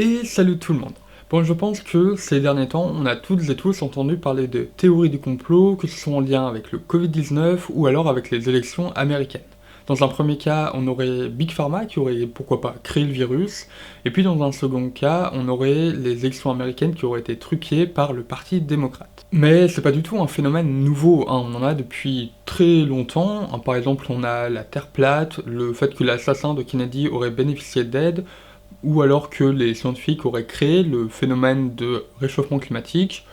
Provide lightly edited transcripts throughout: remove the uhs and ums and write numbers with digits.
Et salut tout le monde. Bon, je pense que ces derniers temps, on a toutes et tous entendu parler de théories du complot, que ce soit en lien avec le Covid-19 ou alors avec les élections américaines. Dans un premier cas, on aurait Big Pharma qui aurait, pourquoi pas, créé le virus, et puis dans un second cas, on aurait les élections américaines qui auraient été truquées par le Parti démocrate. Mais c'est pas du tout un phénomène nouveau, hein, on en a depuis très longtemps. Hein, par exemple, on a la Terre plate, le fait que l'assassin de Kennedy aurait bénéficié d'aide, ou alors que les scientifiques auraient créé le phénomène de réchauffement climatique,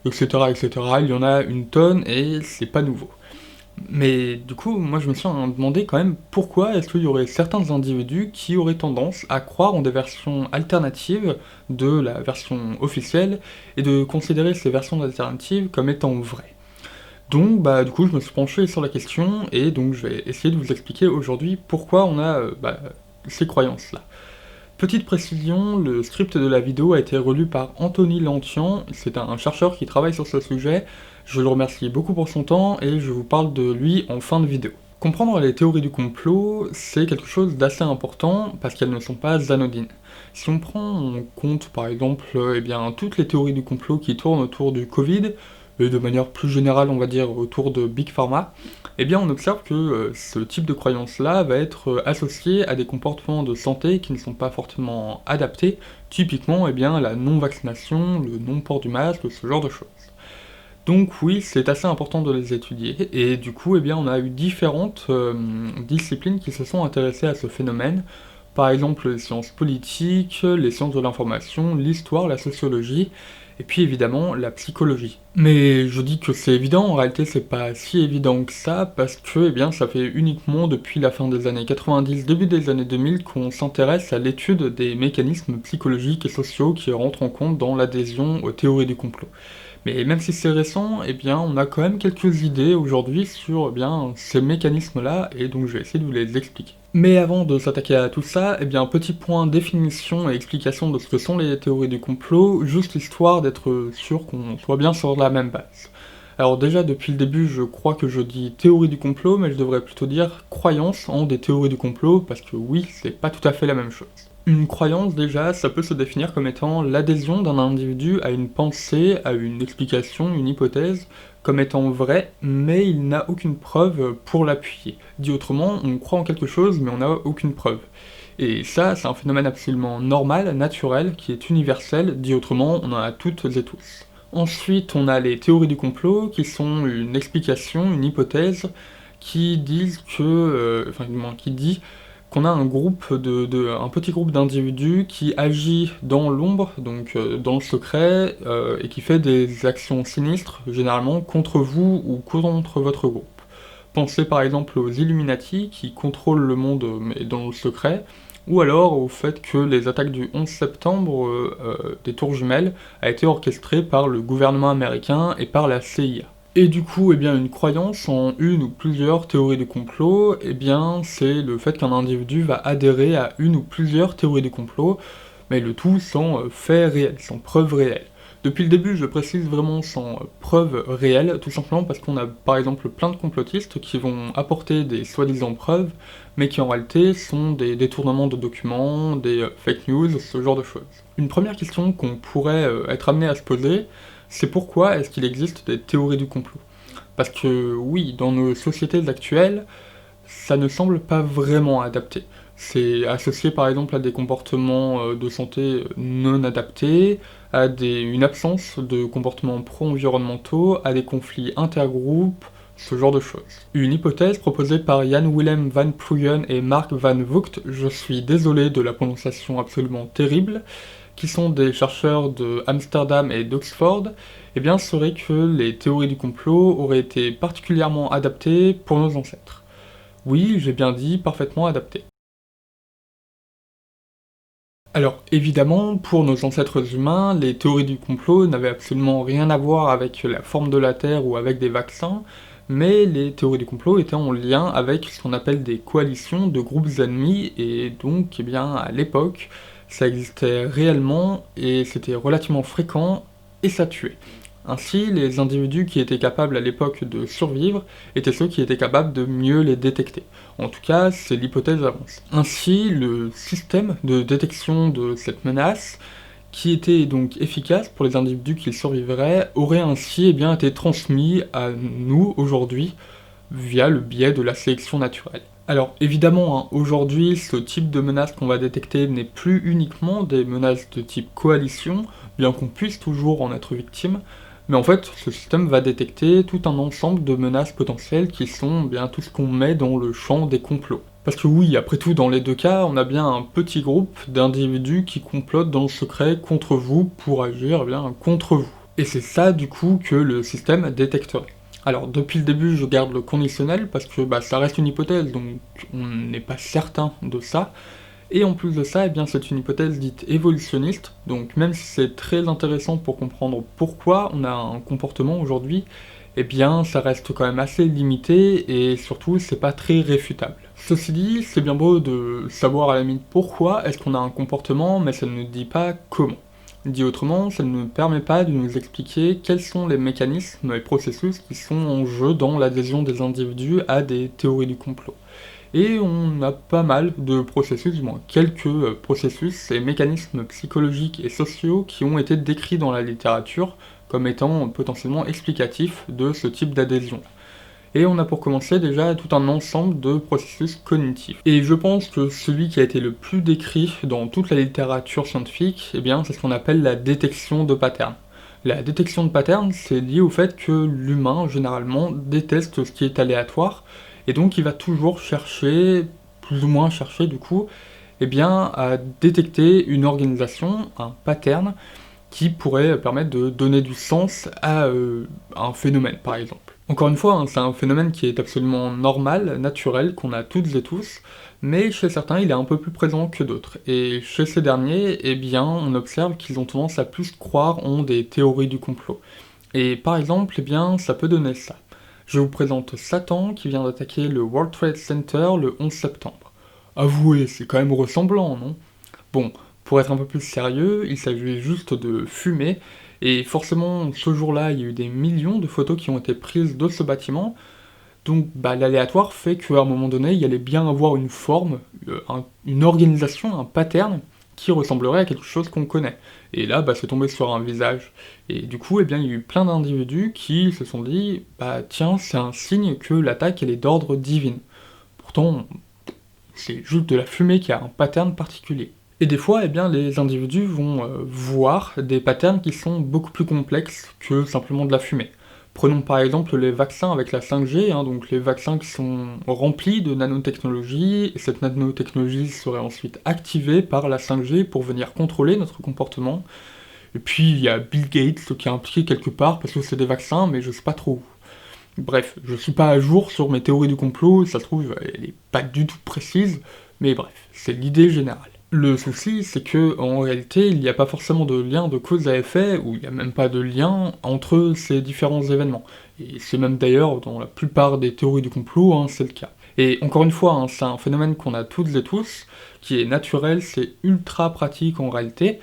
etc., etc. Il y en a une tonne et c'est pas nouveau. Mais du coup, moi je me suis demandé quand même pourquoi est-ce qu'il y aurait certains individus qui auraient tendance à croire en des versions alternatives de la version officielle et de considérer ces versions alternatives comme étant vraies. Donc du coup je me suis penché sur la question et donc je vais essayer de vous expliquer aujourd'hui pourquoi on a ces croyances-là. Petite précision, le script de la vidéo a été relu par Anthony Lantian, c'est un chercheur qui travaille sur ce sujet, je le remercie beaucoup pour son temps et je vous parle de lui en fin de vidéo. Comprendre les théories du complot, c'est quelque chose d'assez important parce qu'elles ne sont pas anodines. Si on prend en compte par exemple toutes les théories du complot qui tournent autour du Covid, et de manière plus générale on va dire autour de Big Pharma, on observe que ce type de croyance-là va être associé à des comportements de santé qui ne sont pas fortement adaptés, typiquement la non-vaccination, le non-port du masque, ce genre de choses. Donc oui, c'est assez important de les étudier, et du coup on a eu différentes disciplines qui se sont intéressées à ce phénomène, par exemple les sciences politiques, les sciences de l'information, l'histoire, la sociologie, et puis évidemment la psychologie. Mais je dis que c'est évident, en réalité c'est pas si évident que ça, parce que ça fait uniquement depuis la fin des années 90, début des années 2000 qu'on s'intéresse à l'étude des mécanismes psychologiques et sociaux qui rentrent en compte dans l'adhésion aux théories du complot. Mais même si c'est récent, on a quand même quelques idées aujourd'hui sur ces mécanismes-là, et donc je vais essayer de vous les expliquer. Mais avant de s'attaquer à tout ça, petit point définition et explication de ce que sont les théories du complot, juste histoire d'être sûr qu'on soit bien sur la même base. Alors déjà, depuis le début, je crois que je dis théorie du complot, mais je devrais plutôt dire croyance en des théories du complot, parce que oui, c'est pas tout à fait la même chose. Une croyance, déjà, ça peut se définir comme étant l'adhésion d'un individu à une pensée, à une explication, une hypothèse, comme étant vraie, mais il n'a aucune preuve pour l'appuyer. Dit autrement, on croit en quelque chose, mais on n'a aucune preuve. Et ça, c'est un phénomène absolument normal, naturel, qui est universel, dit autrement, on en a toutes et tous. Ensuite, on a les théories du complot, qui sont une explication, une hypothèse, qui disent que, qui dit qu'on a un petit groupe d'individus qui agit dans l'ombre, donc dans le secret, et qui fait des actions sinistres, généralement contre vous ou contre votre groupe. Pensez par exemple aux Illuminati qui contrôlent le monde mais dans le secret, ou alors au fait que les attaques du 11 septembre des tours jumelles a été orchestrée par le gouvernement américain et par la CIA. Et du coup, une croyance en une ou plusieurs théories du complot, c'est le fait qu'un individu va adhérer à une ou plusieurs théories du complot, mais le tout sans faits réels, sans preuves réelles. Depuis le début, je précise vraiment sans preuves réelles, tout simplement parce qu'on a par exemple plein de complotistes qui vont apporter des soi-disant preuves, mais qui en réalité sont des détournements de documents, des fake news, ce genre de choses. Une première question qu'on pourrait être amené à se poser, c'est pourquoi est-ce qu'il existe des théories du complot. Parce que oui, dans nos sociétés actuelles, ça ne semble pas vraiment adapté. C'est associé par exemple à des comportements de santé non adaptés, à une absence de comportements pro-environnementaux, à des conflits intergroupes, ce genre de choses. Une hypothèse proposée par Jan Willem van Pruyen et Mark van Vugt, je suis désolé de la prononciation absolument terrible, qui sont des chercheurs de Amsterdam et d'Oxford, serait que les théories du complot auraient été particulièrement adaptées pour nos ancêtres. Oui, j'ai bien dit parfaitement adaptées. Alors évidemment, pour nos ancêtres humains, les théories du complot n'avaient absolument rien à voir avec la forme de la Terre ou avec des vaccins, mais les théories du complot étaient en lien avec ce qu'on appelle des coalitions de groupes ennemis, et donc à l'époque, ça existait réellement, et c'était relativement fréquent, et ça tuait. Ainsi, les individus qui étaient capables à l'époque de survivre étaient ceux qui étaient capables de mieux les détecter. En tout cas, c'est l'hypothèse avancée. Ainsi, le système de détection de cette menace, qui était donc efficace pour les individus qui survivraient, aurait ainsi été transmis à nous aujourd'hui via le biais de la sélection naturelle. Alors évidemment, aujourd'hui, ce type de menace qu'on va détecter n'est plus uniquement des menaces de type coalition, bien qu'on puisse toujours en être victime, mais en fait, ce système va détecter tout un ensemble de menaces potentielles qui sont tout ce qu'on met dans le champ des complots. Parce que oui, après tout, dans les deux cas, on a bien un petit groupe d'individus qui complotent dans le secret contre vous pour agir contre vous. Et c'est ça, du coup, que le système détecterait. Alors, depuis le début, je garde le conditionnel parce que ça reste une hypothèse, donc on n'est pas certain de ça. Et en plus de ça, c'est une hypothèse dite évolutionniste, donc même si c'est très intéressant pour comprendre pourquoi on a un comportement aujourd'hui, ça reste quand même assez limité et surtout c'est pas très réfutable. Ceci dit, c'est bien beau de savoir à la limite pourquoi est-ce qu'on a un comportement, mais ça ne nous dit pas comment. Dit autrement, ça ne nous permet pas de nous expliquer quels sont les mécanismes et processus qui sont en jeu dans l'adhésion des individus à des théories du complot. Et on a pas mal de processus, du moins quelques processus et mécanismes psychologiques et sociaux qui ont été décrits dans la littérature comme étant potentiellement explicatifs de ce type d'adhésion. Et on a pour commencer déjà tout un ensemble de processus cognitifs. Et je pense que celui qui a été le plus décrit dans toute la littérature scientifique, c'est ce qu'on appelle la détection de patterns. La détection de patterns, c'est lié au fait que l'humain, généralement, déteste ce qui est aléatoire, et donc il va toujours chercher, plus ou moins chercher du coup, à détecter une organisation, un pattern, qui pourrait permettre de donner du sens à un phénomène, par exemple. Encore une fois, c'est un phénomène qui est absolument normal, naturel, qu'on a toutes et tous, mais chez certains, il est un peu plus présent que d'autres. Et chez ces derniers, on observe qu'ils ont tendance à plus croire en des théories du complot. Et par exemple, ça peut donner ça. Je vous présente Satan qui vient d'attaquer le World Trade Center le 11 septembre. Avouez, c'est quand même ressemblant, non? Bon, pour être un peu plus sérieux, il s'agit juste de fumée, et forcément, ce jour-là, il y a eu des millions de photos qui ont été prises de ce bâtiment, donc l'aléatoire fait qu'à un moment donné, il y allait bien avoir une forme, une organisation, un pattern, qui ressemblerait à quelque chose qu'on connaît. Et là, c'est tombé sur un visage. Et du coup, il y a eu plein d'individus qui se sont dit, tiens, c'est un signe que l'attaque, elle est d'ordre divin. Pourtant, c'est juste de la fumée qui a un pattern particulier. Et des fois, les individus vont voir des patterns qui sont beaucoup plus complexes que simplement de la fumée. Prenons par exemple les vaccins avec la 5G, donc les vaccins qui sont remplis de nanotechnologie, et cette nanotechnologie serait ensuite activée par la 5G pour venir contrôler notre comportement. Et puis il y a Bill Gates qui est impliqué quelque part parce que c'est des vaccins, mais je sais pas trop où. Bref, je suis pas à jour sur mes théories du complot, ça se trouve, elle est pas du tout précise, mais bref, c'est l'idée générale. Le souci, c'est que en réalité, il n'y a pas forcément de lien de cause à effet, ou il n'y a même pas de lien entre ces différents événements. Et c'est même d'ailleurs, dans la plupart des théories du complot, c'est le cas. Et encore une fois, c'est un phénomène qu'on a toutes et tous, qui est naturel, c'est ultra pratique en réalité,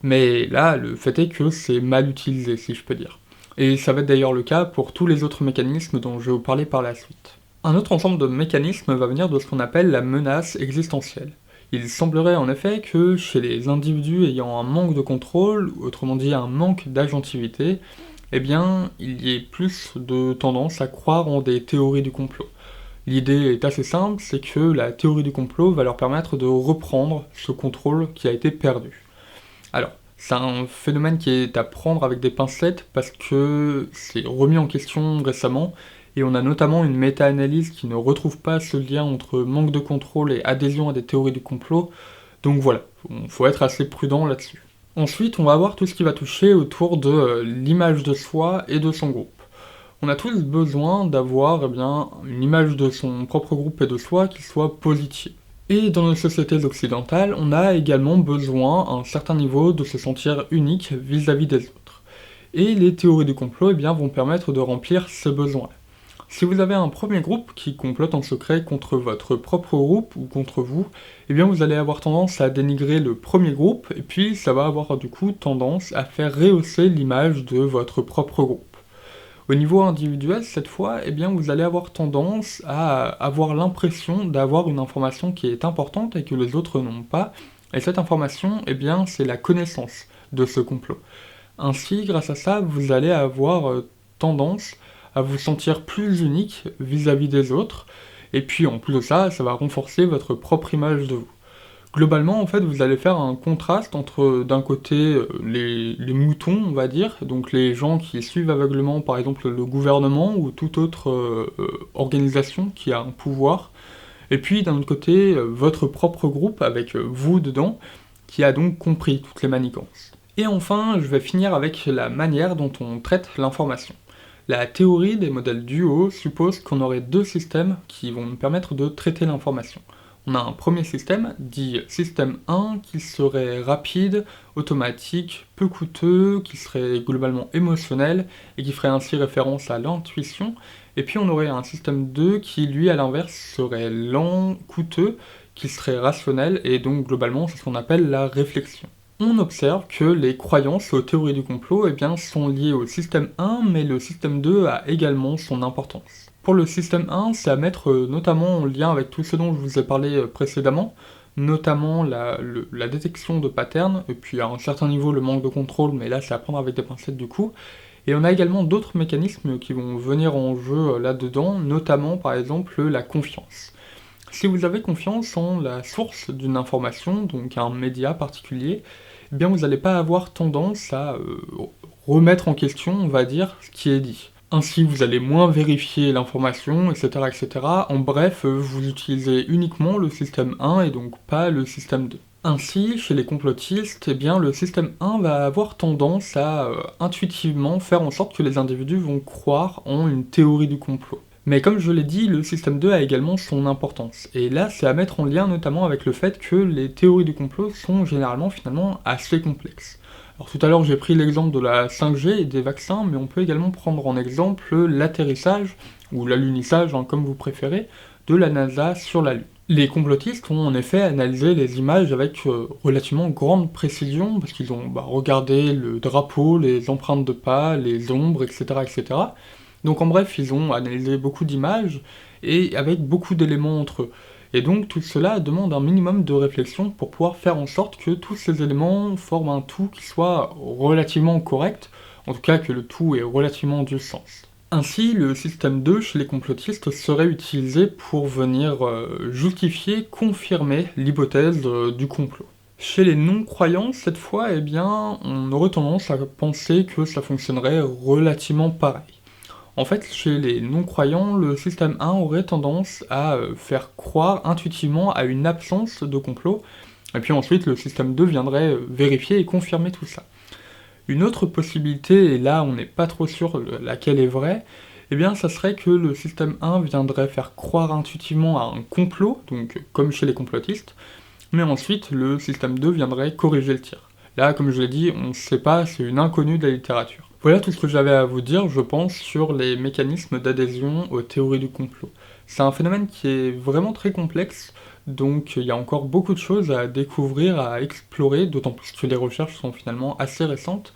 mais là, le fait est que c'est mal utilisé, si je peux dire. Et ça va être d'ailleurs le cas pour tous les autres mécanismes dont je vais vous parler par la suite. Un autre ensemble de mécanismes va venir de ce qu'on appelle la menace existentielle. Il semblerait en effet que chez les individus ayant un manque de contrôle, ou autrement dit un manque d'agentivité, il y ait plus de tendance à croire en des théories du complot. L'idée est assez simple, c'est que la théorie du complot va leur permettre de reprendre ce contrôle qui a été perdu. Alors, c'est un phénomène qui est à prendre avec des pincettes parce que c'est remis en question récemment, et on a notamment une méta-analyse qui ne retrouve pas ce lien entre manque de contrôle et adhésion à des théories du complot, donc voilà, il faut être assez prudent là-dessus. Ensuite, on va voir tout ce qui va toucher autour de l'image de soi et de son groupe. On a tous besoin d'avoir une image de son propre groupe et de soi qui soit positive. Et dans nos sociétés occidentales, on a également besoin, à un certain niveau, de se sentir unique vis-à-vis des autres. Et les théories du complot vont permettre de remplir ces besoins. Si vous avez un premier groupe qui complote en secret contre votre propre groupe ou contre vous, eh bien vous allez avoir tendance à dénigrer le premier groupe, et puis ça va avoir du coup tendance à faire rehausser l'image de votre propre groupe. Au niveau individuel, cette fois, eh bien vous allez avoir tendance à avoir l'impression d'avoir une information qui est importante et que les autres n'ont pas, et cette information, eh bien c'est la connaissance de ce complot. Ainsi, grâce à ça, vous allez avoir tendance à vous sentir plus unique vis-à-vis des autres, et puis en plus de ça, ça va renforcer votre propre image de vous. Globalement, en fait, vous allez faire un contraste entre, d'un côté, les moutons, on va dire, donc les gens qui suivent aveuglément, par exemple, le gouvernement ou toute autre organisation qui a un pouvoir, et puis d'un autre côté, votre propre groupe, avec vous dedans, qui a donc compris toutes les manigances. Et enfin, je vais finir avec la manière dont on traite l'information. La théorie des modèles duo suppose qu'on aurait deux systèmes qui vont nous permettre de traiter l'information. On a un premier système, dit système 1, qui serait rapide, automatique, peu coûteux, qui serait globalement émotionnel, et qui ferait ainsi référence à l'intuition. Et puis on aurait un système 2 qui, lui, à l'inverse, serait lent, coûteux, qui serait rationnel, et donc globalement, c'est ce qu'on appelle la réflexion. On observe que les croyances aux théories du complot sont liées au système 1, mais le système 2 a également son importance. Pour le système 1, c'est à mettre notamment en lien avec tout ce dont je vous ai parlé précédemment, notamment la détection de patterns, et puis à un certain niveau le manque de contrôle, mais là c'est à prendre avec des pincettes du coup. Et on a également d'autres mécanismes qui vont venir en jeu là-dedans, notamment par exemple la confiance. Si vous avez confiance en la source d'une information, donc un média particulier, eh bien vous n'allez pas avoir tendance à remettre en question, on va dire, ce qui est dit. Ainsi, vous allez moins vérifier l'information, etc., etc. En bref, vous utilisez uniquement le système 1 et donc pas le système 2. Ainsi, chez les complotistes, eh bien, le système 1 va avoir tendance à intuitivement faire en sorte que les individus vont croire en une théorie du complot. Mais comme je l'ai dit, le système 2 a également son importance. Et là, c'est à mettre en lien notamment avec le fait que les théories du complot sont généralement finalement assez complexes. Alors tout à l'heure j'ai pris l'exemple de la 5G et des vaccins, mais on peut également prendre en exemple l'atterrissage, ou l'alunissage, comme vous préférez, de la NASA sur la Lune. Les complotistes ont en effet analysé les images avec relativement grande précision, parce qu'ils ont regardé le drapeau, les empreintes de pas, les ombres, etc., etc. Donc en bref, ils ont analysé beaucoup d'images, et avec beaucoup d'éléments entre eux. Et donc tout cela demande un minimum de réflexion pour pouvoir faire en sorte que tous ces éléments forment un tout qui soit relativement correct, en tout cas que le tout ait relativement du sens. Ainsi, le système 2 chez les complotistes serait utilisé pour venir justifier, confirmer l'hypothèse du complot. Chez les non-croyants, cette fois, eh bien, on aurait tendance à penser que ça fonctionnerait relativement pareil. En fait, chez les non-croyants, le système 1 aurait tendance à faire croire intuitivement à une absence de complot, et puis ensuite le système 2 viendrait vérifier et confirmer tout ça. Une autre possibilité, et là on n'est pas trop sûr laquelle est vraie, eh bien ça serait que le système 1 viendrait faire croire intuitivement à un complot, donc comme chez les complotistes, mais ensuite le système 2 viendrait corriger le tir. Là, comme je l'ai dit, on ne sait pas, c'est une inconnue de la littérature. Voilà tout ce que j'avais à vous dire, je pense, sur les mécanismes d'adhésion aux théories du complot. C'est un phénomène qui est vraiment très complexe, donc il y a encore beaucoup de choses à découvrir, à explorer, d'autant plus que les recherches sont finalement assez récentes.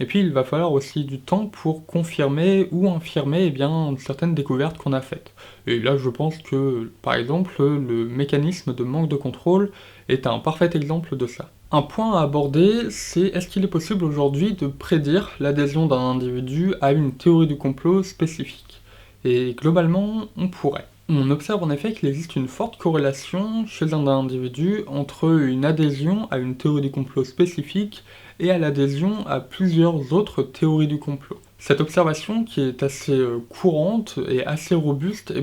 Et puis il va falloir aussi du temps pour confirmer ou infirmer certaines découvertes qu'on a faites. Et là je pense que, par exemple, le mécanisme de manque de contrôle est un parfait exemple de ça. Un point à aborder, c'est est-ce qu'il est possible aujourd'hui de prédire l'adhésion d'un individu à une théorie du complot spécifique? Et globalement, on pourrait. On observe en effet qu'il existe une forte corrélation chez un individu entre une adhésion à une théorie du complot spécifique et à l'adhésion à plusieurs autres théories du complot. Cette observation, qui est assez courante et assez robuste,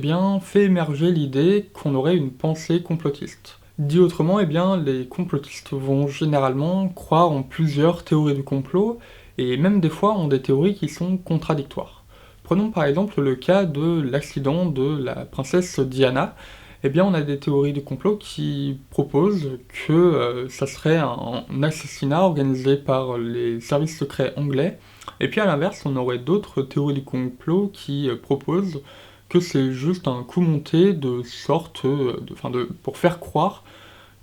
fait émerger l'idée qu'on aurait une pensée complotiste. Dit autrement, les complotistes vont généralement croire en plusieurs théories du complot, et même des fois ont des théories qui sont contradictoires. Prenons par exemple le cas de l'accident de la princesse Diana. On a des théories du complot qui proposent que ça serait un assassinat organisé par les services secrets anglais, et puis à l'inverse, on aurait d'autres théories du complot qui proposent que c'est juste un coup monté pour faire croire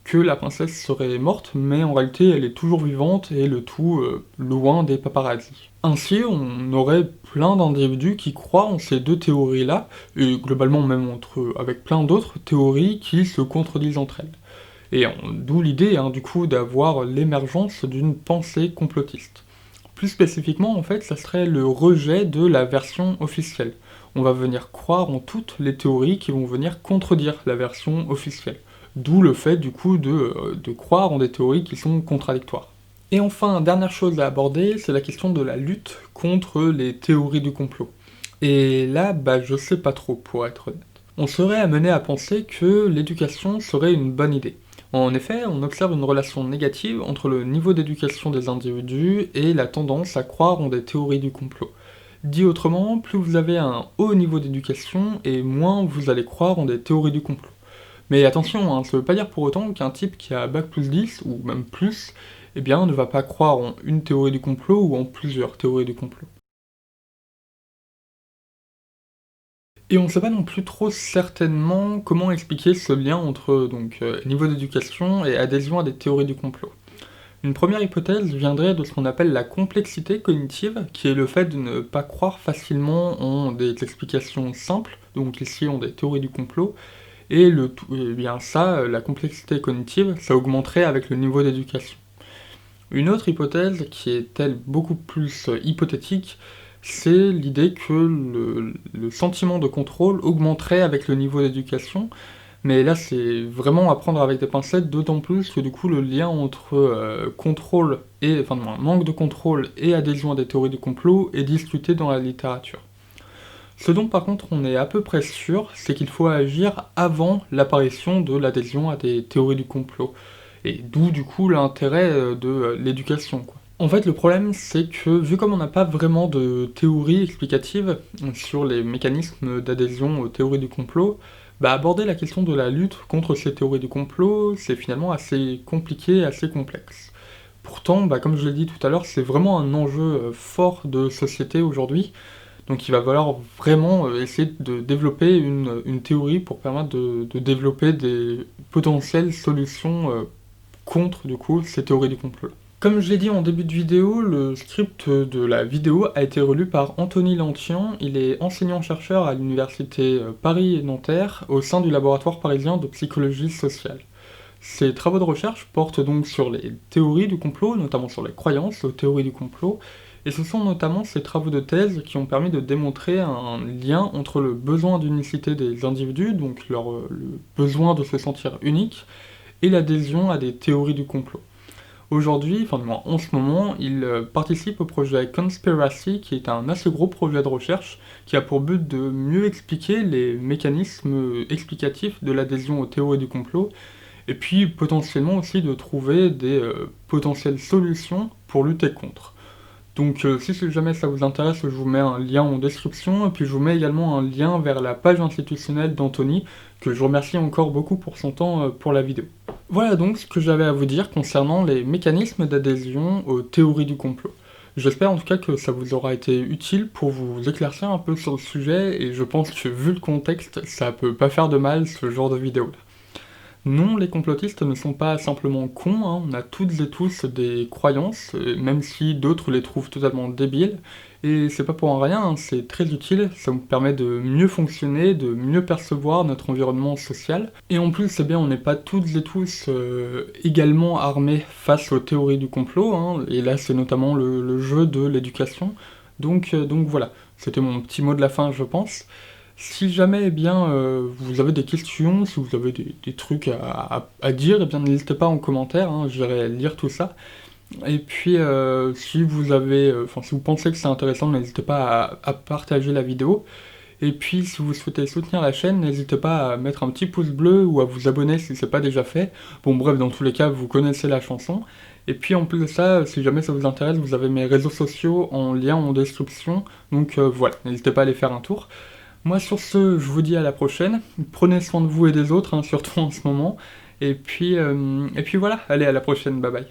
que la princesse serait morte, mais en réalité elle est toujours vivante et le tout loin des paparazzis. Ainsi, on aurait plein d'individus qui croient en ces deux théories-là, et globalement même avec plein d'autres théories qui se contredisent entre elles. Et d'où l'idée, du coup, d'avoir l'émergence d'une pensée complotiste. Plus spécifiquement, en fait, ça serait le rejet de la version officielle. On va venir croire en toutes les théories qui vont venir contredire la version officielle. D'où le fait, du coup, de croire en des théories qui sont contradictoires. Et enfin, dernière chose à aborder, c'est la question de la lutte contre les théories du complot. Et là, je sais pas trop, pour être honnête. On serait amené à penser que l'éducation serait une bonne idée. En effet, on observe une relation négative entre le niveau d'éducation des individus et la tendance à croire en des théories du complot. Dit autrement, plus vous avez un haut niveau d'éducation, et moins vous allez croire en des théories du complot. Mais attention, ça veut pas dire pour autant qu'un type qui a bac+10, ou même plus, ne va pas croire en une théorie du complot ou en plusieurs théories du complot. Et on ne sait pas non plus trop certainement comment expliquer ce lien entre niveau d'éducation et adhésion à des théories du complot. Une première hypothèse viendrait de ce qu'on appelle la complexité cognitive, qui est le fait de ne pas croire facilement en des explications simples, donc ici en des théories du complot, et la complexité cognitive, ça augmenterait avec le niveau d'éducation. Une autre hypothèse, qui est elle beaucoup plus hypothétique, c'est l'idée que le sentiment de contrôle augmenterait avec le niveau d'éducation, mais là c'est vraiment à prendre avec des pincettes, d'autant plus que du coup le lien entre manque de contrôle et adhésion à des théories du complot est discuté dans la littérature. Ce dont par contre on est à peu près sûr, c'est qu'il faut agir avant l'apparition de l'adhésion à des théories du complot. Et d'où du coup l'intérêt de l'éducation, quoi. En fait, le problème, c'est que, vu comme on n'a pas vraiment de théorie explicative sur les mécanismes d'adhésion aux théories du complot, aborder la question de la lutte contre ces théories du complot, c'est finalement assez compliqué, assez complexe. Pourtant, comme je l'ai dit tout à l'heure, c'est vraiment un enjeu fort de société aujourd'hui, donc il va falloir vraiment essayer de développer une théorie pour permettre de développer des potentielles solutions contre, du coup, ces théories du complot. Comme je l'ai dit en début de vidéo, le script de la vidéo a été relu par Anthony Lantian. Il est enseignant-chercheur à l'université Paris et Nanterre, au sein du laboratoire parisien de psychologie sociale. Ses travaux de recherche portent donc sur les théories du complot, notamment sur les croyances aux théories du complot, et ce sont notamment ces travaux de thèse qui ont permis de démontrer un lien entre le besoin d'unicité des individus, donc le besoin de se sentir unique, et l'adhésion à des théories du complot. Aujourd'hui, en ce moment, il participe au projet Conspiracy, qui est un assez gros projet de recherche, qui a pour but de mieux expliquer les mécanismes explicatifs de l'adhésion aux théories du complot, et puis potentiellement aussi de trouver des potentielles solutions pour lutter contre. Donc si jamais ça vous intéresse, je vous mets un lien en description, et puis je vous mets également un lien vers la page institutionnelle d'Anthony, que je remercie encore beaucoup pour son temps pour la vidéo. Voilà donc ce que j'avais à vous dire concernant les mécanismes d'adhésion aux théories du complot. J'espère en tout cas que ça vous aura été utile pour vous éclaircir un peu sur le sujet, et je pense que vu le contexte, ça peut pas faire de mal ce genre de vidéo-là. Non, les complotistes ne sont pas simplement cons, on a toutes et tous des croyances, même si d'autres les trouvent totalement débiles, et c'est pas pour rien, c'est très utile, ça nous permet de mieux fonctionner, de mieux percevoir notre environnement social, et en plus, on n'est pas toutes et tous également armés face aux théories du complot, et là c'est notamment le jeu de l'éducation, donc voilà, c'était mon petit mot de la fin je pense. Si jamais vous avez des questions, si vous avez des trucs à dire, n'hésitez pas en commentaire, j'irai lire tout ça. Et puis si vous pensez que c'est intéressant, n'hésitez pas à partager la vidéo. Et puis si vous souhaitez soutenir la chaîne, n'hésitez pas à mettre un petit pouce bleu ou à vous abonner si c'est pas déjà fait. Bon bref, dans tous les cas, vous connaissez la chanson. Et puis en plus de ça, si jamais ça vous intéresse, vous avez mes réseaux sociaux en lien en description. Donc voilà, n'hésitez pas à aller faire un tour. Moi sur ce, je vous dis à la prochaine, prenez soin de vous et des autres, surtout en ce moment, et puis voilà, allez à la prochaine, bye bye.